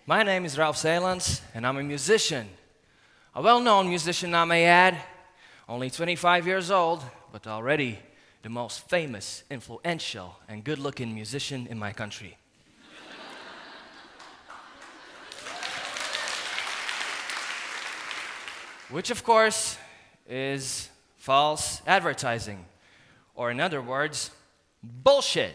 My name is Ralfs Eilands, and I'm a musician. A well-known musician, I may add. Only 25 years old, but already the most famous, influential, and good-looking musician in my country. Which, of course, is false advertising, or in other words, bullshit.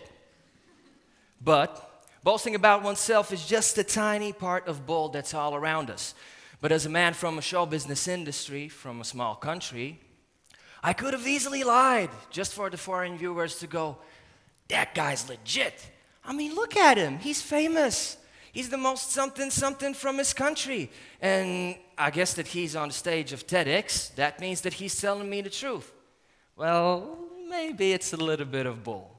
But boasting about oneself is just a tiny part of bull that's all around us. But as a man from a show business industry, from a small country, I could have easily lied just for the foreign viewers to go, that guy's legit. I mean, look at him, he's famous. He's the most something from his country. And I guess that he's on the stage of TEDx. That means that he's telling me the truth. Well, maybe it's a little bit of bull.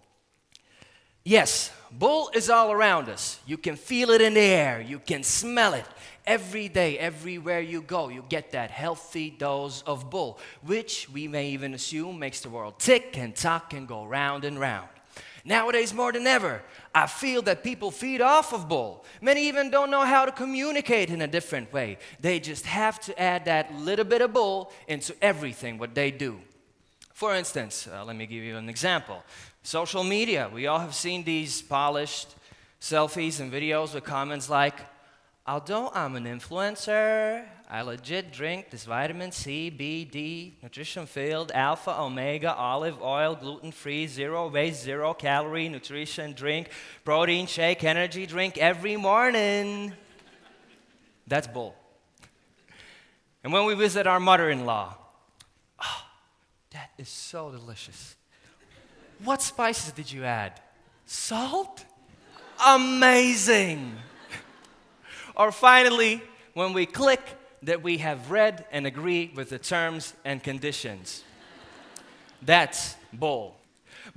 Yes, bull is all around us. You can feel it in the air. You can smell it. Every day, everywhere you go, you get that healthy dose of bull, which we may even assume makes the world tick and tock and go round and round. Nowadays, more than ever, I feel that people feed off of bull. Many even don't know how to communicate in a different way. They just have to add that little bit of bull into everything what they do. For instance, let me give you an example. Social media, we all have seen these polished selfies and videos with comments like, although I'm an influencer, I legit drink this vitamin C, B, D, nutrition-filled, alpha, omega, olive oil, gluten-free, zero waste, zero calorie nutrition drink, protein shake, energy drink every morning. That's bull. And when we visit our mother-in-law, oh, that is so delicious. What spices did you add? Salt? Amazing. Or finally, when we click that we have read and agree with the terms and conditions. That's bull.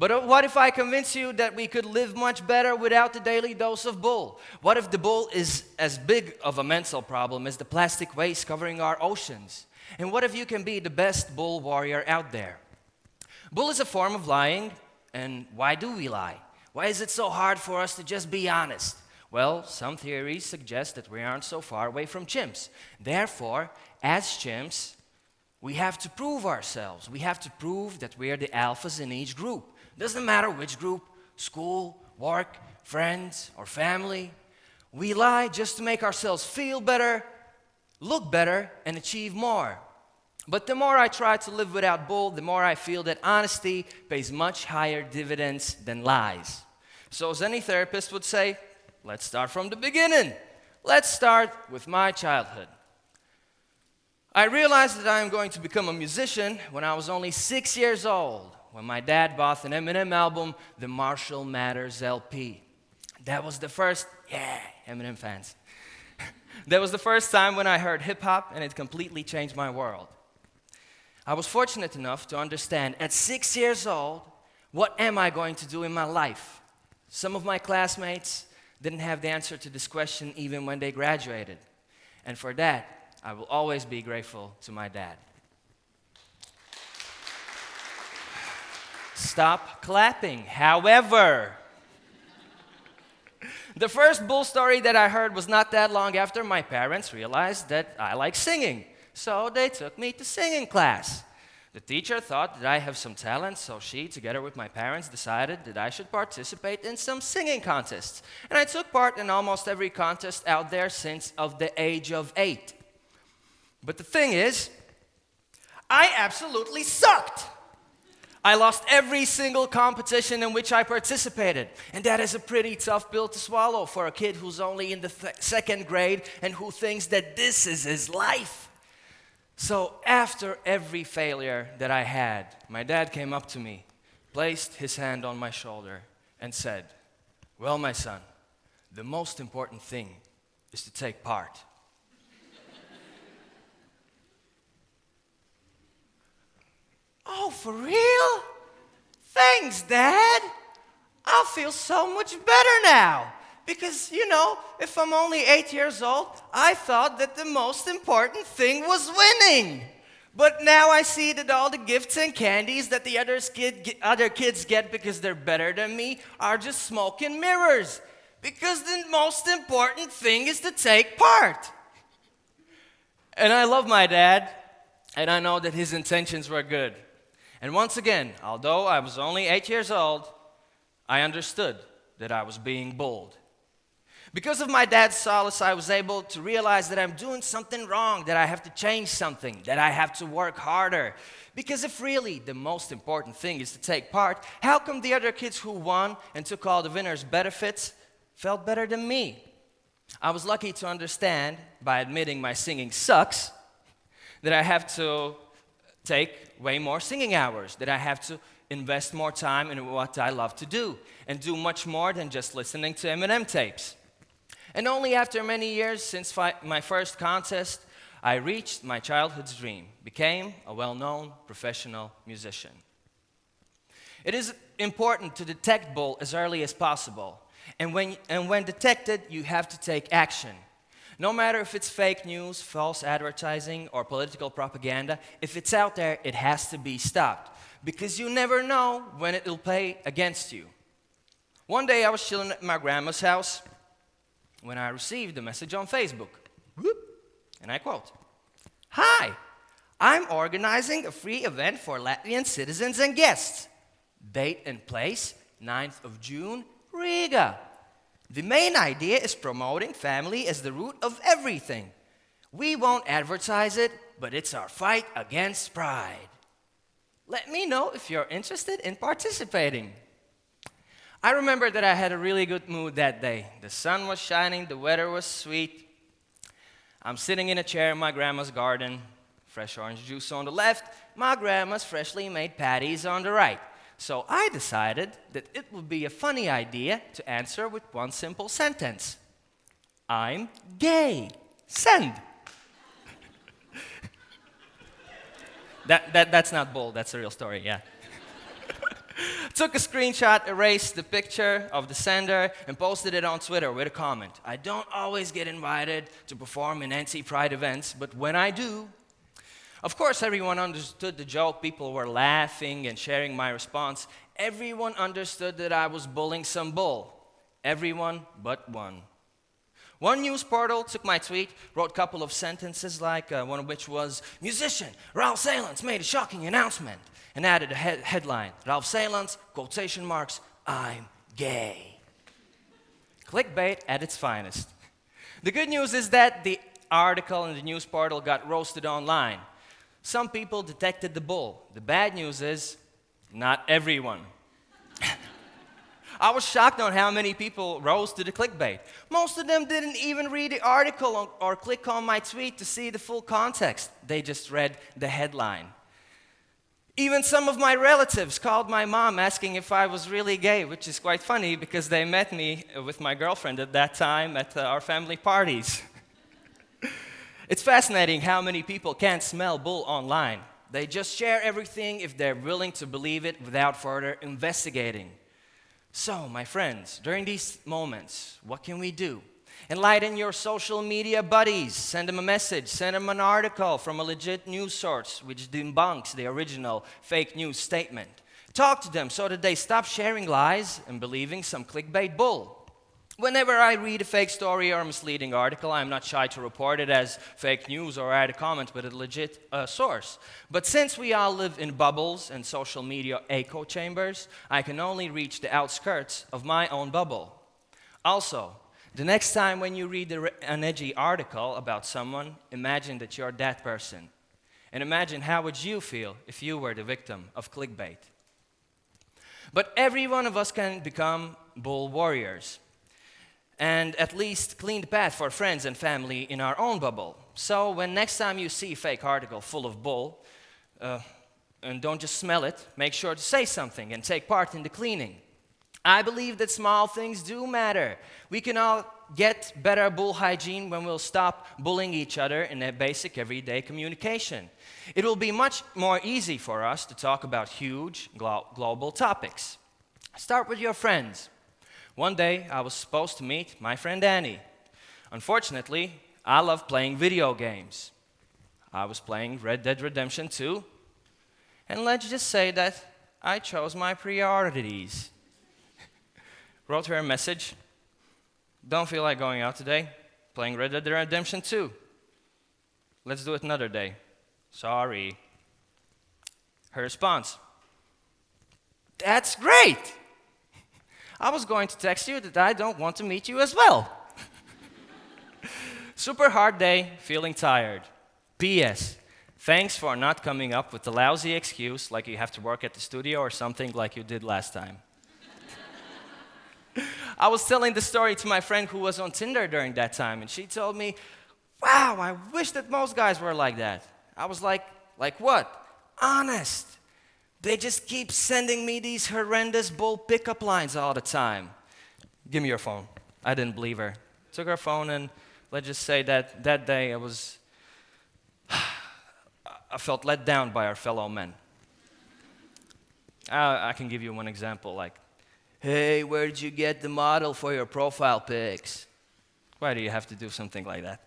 But what if I convince you that we could live much better without the daily dose of bull? What if the bull is as big of a mental problem as the plastic waste covering our oceans? And what if you can be the best bull warrior out there? Bull is a form of lying, and why do we lie? Why is it so hard for us to just be honest? Well, some theories suggest that we aren't so far away from chimps. Therefore, as chimps, we have to prove ourselves. We have to prove that we are the alphas in each group. Doesn't matter which group, school, work, friends, or family. We lie just to make ourselves feel better, look better, and achieve more. But the more I try to live without bull, the more I feel that honesty pays much higher dividends than lies. So as any therapist would say, let's start from the beginning. Let's start with my childhood. I realized that I am going to become a musician when I was only 6 years old, when my dad bought an Eminem album, the Marshall Mathers LP. That was the first, Eminem fans. That was the first time when I heard hip-hop, and it completely changed my world. I was fortunate enough to understand at 6 years old, what am I going to do in my life? Some of my classmates didn't have the answer to this question even when they graduated. And for that, I will always be grateful to my dad. Stop clapping. However, the first bull story that I heard was not that long after my parents realized that I like singing. So they took me to singing class. The teacher thought that I have some talent, so she, together with my parents, decided that I should participate in some singing contests. And I took part in almost every contest out there since of the age of 8. But the thing is, I absolutely sucked. I lost every single competition in which I participated. And that is a pretty tough pill to swallow for a kid who's only in the second grade and who thinks that this is his life. So after every failure that I had, my dad came up to me, placed his hand on my shoulder, and said, well, my son, the most important thing is to take part. Oh, for real? Thanks, Dad. I feel so much better now. Because, if I'm only 8 years old, I thought that the most important thing was winning. But now I see that all the gifts and candies that the other kids get because they're better than me are just smoke and mirrors. Because the most important thing is to take part. And I love my dad, and I know that his intentions were good. And once again, although I was only 8 years old, I understood that I was being bold. Because of my dad's solace, I was able to realize that I'm doing something wrong, that I have to change something, that I have to work harder. Because if really the most important thing is to take part, how come the other kids who won and took all the winners' benefits felt better than me? I was lucky to understand, by admitting my singing sucks, that I have to take way more singing hours, that I have to invest more time in what I love to do, and do much more than just listening to Eminem tapes. And only after many years since my first contest, I reached my childhood's dream, became a well-known professional musician. It is important to detect bull as early as possible. And when detected, you have to take action. No matter if it's fake news, false advertising, or political propaganda, if it's out there, it has to be stopped. Because you never know when it will play against you. One day I was chilling at my grandma's house when I received a message on Facebook. Whoop, and I quote, "Hi, I'm organizing a free event for Latvian citizens and guests. Date and place, 9th of June, Riga. The main idea is promoting family as the root of everything. We won't advertise it, but it's our fight against pride. Let me know if you're interested in participating." I remember that I had a really good mood that day. The sun was shining, the weather was sweet. I'm sitting in a chair in my grandma's garden, fresh orange juice on the left, my grandma's freshly made patties on the right. So I decided that it would be a funny idea to answer with one simple sentence. I'm gay. Send. That's not bold, that's a real story, yeah. Took a screenshot, erased the picture of the sender, and posted it on Twitter with a comment. I don't always get invited to perform in anti-pride events, but when I do, of course everyone understood the joke. People were laughing and sharing my response. Everyone understood that I was bullying some bull. Everyone but one. One news portal took my tweet, wrote a couple of sentences like one of which was, "Musician Ralfs Eilands made a shocking announcement," and added a headline, "Ralfs Eilands, quotation marks, I'm gay." Clickbait at its finest. The good news is that the article in the news portal got roasted online. Some people detected the bull. The bad news is, not everyone. I was shocked on how many people rose to the clickbait. Most of them didn't even read the article or click on my tweet to see the full context. They just read the headline. Even some of my relatives called my mom asking if I was really gay, which is quite funny because they met me with my girlfriend at that time at our family parties. It's fascinating how many people can't smell bull online. They just share everything if they're willing to believe it without further investigating. So, my friends, during these moments, what can we do? Enlighten your social media buddies. Send them a message. Send them an article from a legit news source which debunks the original fake news statement. Talk to them so that they stop sharing lies and believing some clickbait bull. Whenever I read a fake story or a misleading article, I'm not shy to report it as fake news or add a comment with a legit source. But since we all live in bubbles and social media echo chambers, I can only reach the outskirts of my own bubble. Also, the next time when you read an edgy article about someone, imagine that you're that person. And imagine how would you feel if you were the victim of clickbait. But every one of us can become bull warriors, and at least clean the path for friends and family in our own bubble. So when next time you see a fake article full of bull, and don't just smell it, make sure to say something and take part in the cleaning. I believe that small things do matter. We can all get better bull hygiene when we'll stop bullying each other in a basic everyday communication. It will be much more easy for us to talk about huge global topics. Start with your friends. One day, I was supposed to meet my friend Annie. Unfortunately, I love playing video games. I was playing Red Dead Redemption 2, and let's just say that I chose my priorities. Wrote her a message. Don't feel like going out today? Playing Red Dead Redemption 2. Let's do it another day. Sorry. Her response, that's great. I was going to text you that I don't want to meet you as well. Super hard day, feeling tired. P.S. Thanks for not coming up with the lousy excuse like you have to work at the studio or something like you did last time. I was telling the story to my friend who was on Tinder during that time, and she told me, wow, I wish that most guys were like that. I was like what? Honest. They just keep sending me these horrendous bull pickup lines all the time. Give me your phone. I didn't believe her. Took her phone, and let's just say that that day I felt let down by our fellow men. I can give you one example, like, hey, where did you get the model for your profile pics? Why do you have to do something like that?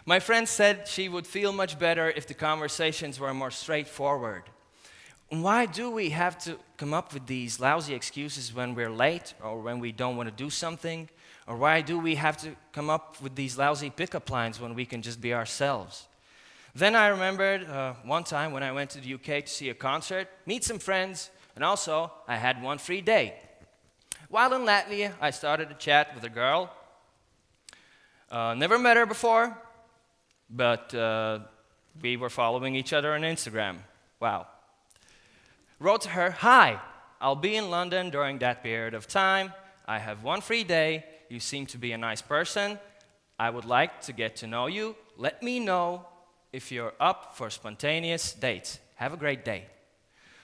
My friend said she would feel much better if the conversations were more straightforward. Why do we have to come up with these lousy excuses when we're late or when we don't want to do something? Or why do we have to come up with these lousy pickup lines when we can just be ourselves? Then I remembered one time when I went to the UK to see a concert, meet some friends, and also I had one free day. While in Latvia, I started a chat with a girl. Never met her before, but we were following each other on Instagram. Wow. Wrote to her, hi, I'll be in London during that period of time. I have one free day. You seem to be a nice person. I would like to get to know you. Let me know if you're up for spontaneous dates. Have a great day.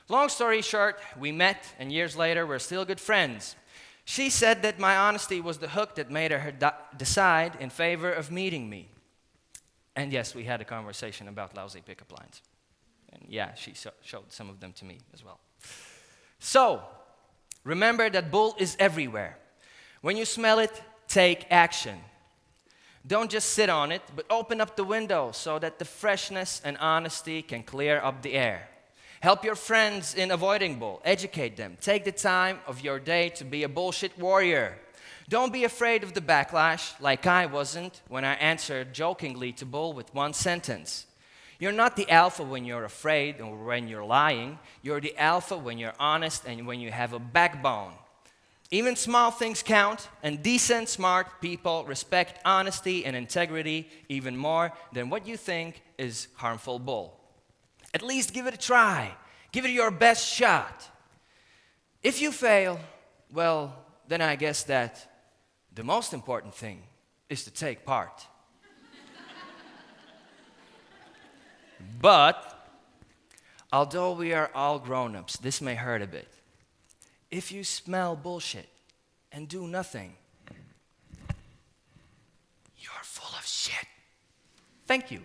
Long story short, we met, and years later, we're still good friends. She said that my honesty was the hook that made her decide in favor of meeting me. And yes, we had a conversation about lousy pickup lines. And yeah, she showed some of them to me as well. So, remember that bull is everywhere. When you smell it, take action. Don't just sit on it, but open up the window so that the freshness and honesty can clear up the air. Help your friends in avoiding bull. Educate them. Take the time of your day to be a bullshit warrior. Don't be afraid of the backlash, like I wasn't when I answered jokingly to bull with one sentence. You're not the alpha when you're afraid or when you're lying. You're the alpha when you're honest and when you have a backbone. Even small things count, and decent, smart people respect honesty and integrity even more than what you think is harmful bull. At least give it a try. Give it your best shot. If you fail, well, then I guess that the most important thing is to take part. But, although we are all grown-ups, this may hurt a bit. If you smell bullshit and do nothing, you're full of shit. Thank you.